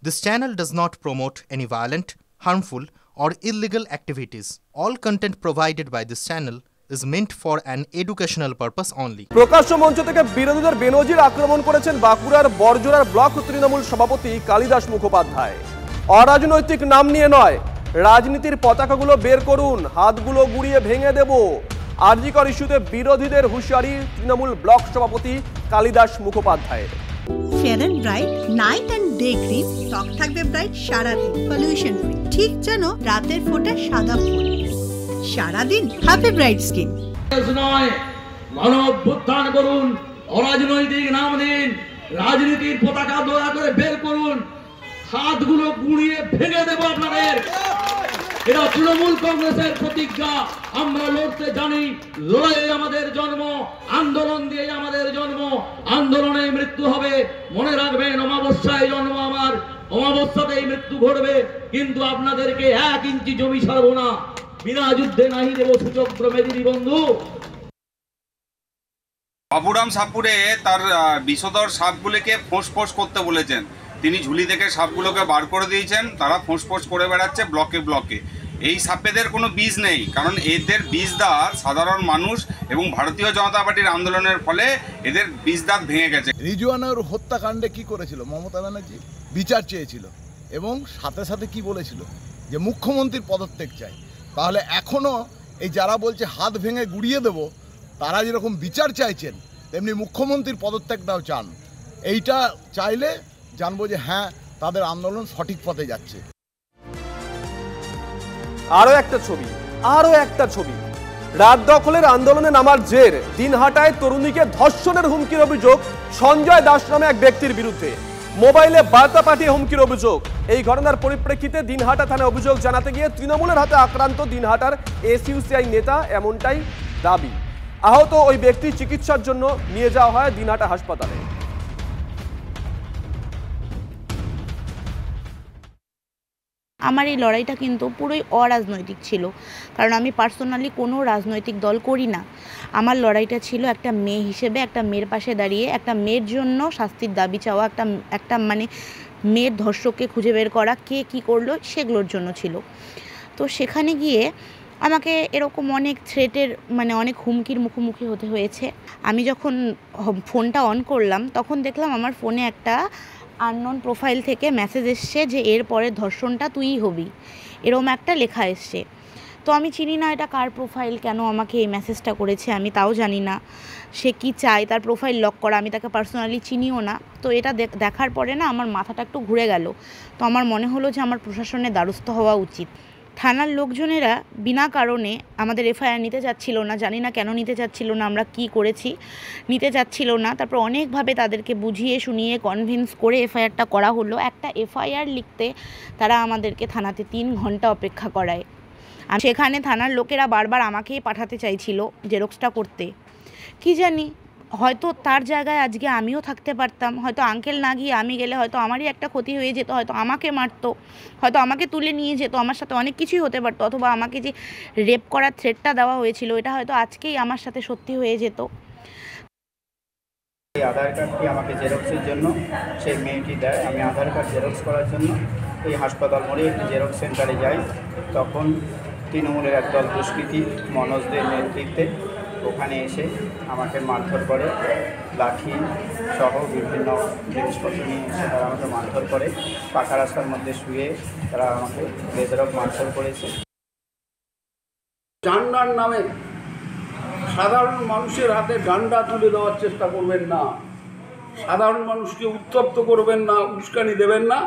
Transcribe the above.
This channel does not promote any violent, harmful, or illegal activities. All content provided by this channel is meant for an educational purpose only. প্রকাশ্য মঞ্চ থেকে বিরোধীদের বেনজির আক্রমণ করেছেন বাঁকুড়ার বড়জোড়ার block Trinamool সভাপতি কালিদাস মুখোপাধ্যায়। অরাজনৈতিক নাম নিয়ে নয়, রাজনীতির পতাকাগুলো বের করুন, হাতগুলো গুড়িয়ে ভেঙে দেব। আরজিকর ইস্যুতে বিরোধীদের হুঁশিয়ারি তৃণমূল ব্লক সভাপতি কালিদাস মুখোপাধ্যায়ের। Fair and bright night and day cream ত্বক থাকবে ব্রাইট সারাদিন, পলিউশন ফ্রি, ঠিক যেন রাতের ফোঁটা সাদা ফুল। সারাদিন হ্যাপি ব্রাইট স্কিন। নয়, মানব উত্থান করুন, অরাজনৈতিক নাম দিন, রাজনীতির পতাকা দয়া করে বের করুন, হাতগুলো গুঁড়িয়ে ভেঙে দেব আপনাদের। এটা তৃণমূল কংগ্রেসের প্রতিজ্ঞা। আমরা লড়তে জানি, লড়াই আমাদের জন্ম, আন্দোলন দিয়ে আমাদের জন্ম, আন্দোলনে মৃত্যু হবে। মনে রাখবেন, অমাবস্যায় জন্ম আমার, অমাবস্যাতেই মৃত্যু ঘটবে, কিন্তু আপনাদেরকে 1 ইঞ্চি জমি ছাড়বো না। বিনা যুদ্ধে নাহি দেব সূচক্র মেদিনী বন্ধু। বাবুরাম সাপুরে তার বিষধর সাপগুলিকে ফোঁস করতে বলেছেন। তিনি ঝুলি থেকে সাপগুলোকে বার করে দিয়েছেন, তারা ফোঁস করে বেড়াচ্ছে ব্লকে ব্লকে। এই সাপেদের কোনো বীজ নেই, কারণ এদের বীজদার সাধারণ মানুষ এবং ভারতীয় জনতা পার্টির আন্দোলনের ফলে এদের বীজদার ভেঙে গেছে। রিজওয়ানার হত্যাকাণ্ডে কি করেছিল মমতা ব্যানার্জি? বিচার চেয়েছিল এবং সাথে সাথে কি বলেছিল যে মুখ্যমন্ত্রীর পদত্যাগ চাই। তাহলে এখনও এই যারা বলছে হাত ভেঙে গুড়িয়ে দেব, তারা যেরকম বিচার চাইছেন তেমনি মুখ্যমন্ত্রীর পদত্যাগটাও চান। এইটা চাইলে জানবো যে হ্যাঁ, তাদের আন্দোলন সঠিক পথে যাচ্ছে। আরো একটা ছবি রাত দখলের আন্দোলনে নামার জের। দিনহাটায় তরুণীকে ধর্ষণের হুমকির অভিযোগ সঞ্জয় দাস নামে এক ব্যক্তির বিরুদ্ধে। মোবাইলে বার্তা পাঠিয়ে হুমকির অভিযোগ। এই ঘটনার পরিপ্রেক্ষিতে দিনহাটা থানায় অভিযোগ জানাতে গিয়ে তৃণমূলের হাতে আক্রান্ত দিনহাটার এসইউসিআই নেতা, এমনটাই দাবি। আহত ওই ব্যক্তি চিকিৎসার জন্য নিয়ে যাওয়া হয় দিনহাটা হাসপাতালে। আমার এই লড়াইটা কিন্তু পুরোই অরাজনৈতিক ছিল, কারণ আমি পার্সোনালি কোনো রাজনৈতিক দল করি না। আমার লড়াইটা ছিল একটা মেয়ে হিসেবে, একটা মেয়ের পাশে দাঁড়িয়ে একটা মেয়ের জন্য শাস্তির দাবি চাওয়া, একটা মানে মেয়ের ধর্ষককে খুঁজে বের করা, কে কী করলো সেগুলোর জন্য ছিল। তো সেখানে গিয়ে আমাকে এরকম অনেক থ্রেটের মানে অনেক হুমকির মুখোমুখি হতে হয়েছে। আমি যখন ফোনটা অন করলাম তখন দেখলাম আমার ফোনে একটা আননোন প্রোফাইল থেকে মেসেজ এসছে যে এর পরের ধর্ষণটা তুইই হবি, এরকম একটা লেখা এসছে। তো আমি চিনি না এটা কার প্রোফাইল, কেন আমাকে এই মেসেজটা করেছে আমি তাও জানি না, সে কি চায়, তার প্রোফাইল লক করা, আমি তাকে পার্সোনালি চিনিও না। তো এটা দেখার পরে না আমার মাথাটা একটু ঘুরে গেল। তো আমার মনে হলো যে আমার প্রশাসনের দ্বারস্থ হওয়া উচিত। থানার লোকজনেরা বিনা কারণে আমাদের এফআইআর নিতে চাচ্ছিল না, জানি না কেন নিতে চাচ্ছিল না, আমরা কি করেছি নিতে চাচ্ছিল না। তারপর অনেকভাবে তাদেরকে বুঝিয়ে শুনিয়ে কনভিন্স করে এফআইআরটা করা হলো। একটা এফআইআর লিখতে তারা আমাদেরকে থানাতে 3 ঘন্টা অপেক্ষা করায়। আর সেখানে থানার লোকেরা বারবার আমাকেই পাঠাতে চাইছিল জেরক্সটা করতে। কি জানি, হয়তো তার জায়গায় আজকে আমিও থাকতে পারতাম, হয়তো আঙ্কেল না গিয়ে আমি গেলে হয়তো আমারই একটা ক্ষতি হয়ে যেত, হয়তো আমাকে মারতো, হয়তো আমাকে তুলে নিয়ে যেত, আমার সাথে অনেক কিছুই হতে পারতো। অথবা আমাকে যে রেপ করার থ্রেটটা দেওয়া হয়েছিল এটা হয়তো আজকেই আমার সাথে সত্যি হয়ে যেত। এই আধার কার্ডটি আমাকে জেরক্সের জন্য সেই মেয়েটি দেয়। আমি আধার কার্ড জেরক্স করার জন্য এই হাসপাতাল মোড়ে একটি জেরক্স সেন্টারে যাই। তখন তৃণমূলের একদল দুষ্কৃতী মনোজদের নেতৃত্বে ওখানে এসে আমাকে মারধর করে, লাঠি সহ বিভিন্ন জিনিসপত্র নিয়ে এসে তারা আমাকে মারধর করে। পাকা রাস্তার মধ্যে শুয়ে তারা আমাকে বেধড়ক মারধর করেছে। ডান্ডার নামে সাধারণ মানুষের হাতে ডান্ডা তুলে দেওয়ার চেষ্টা করবেন না, সাধারণ মানুষকে উত্তপ্ত করবেন না, উস্কানি দেবেন না।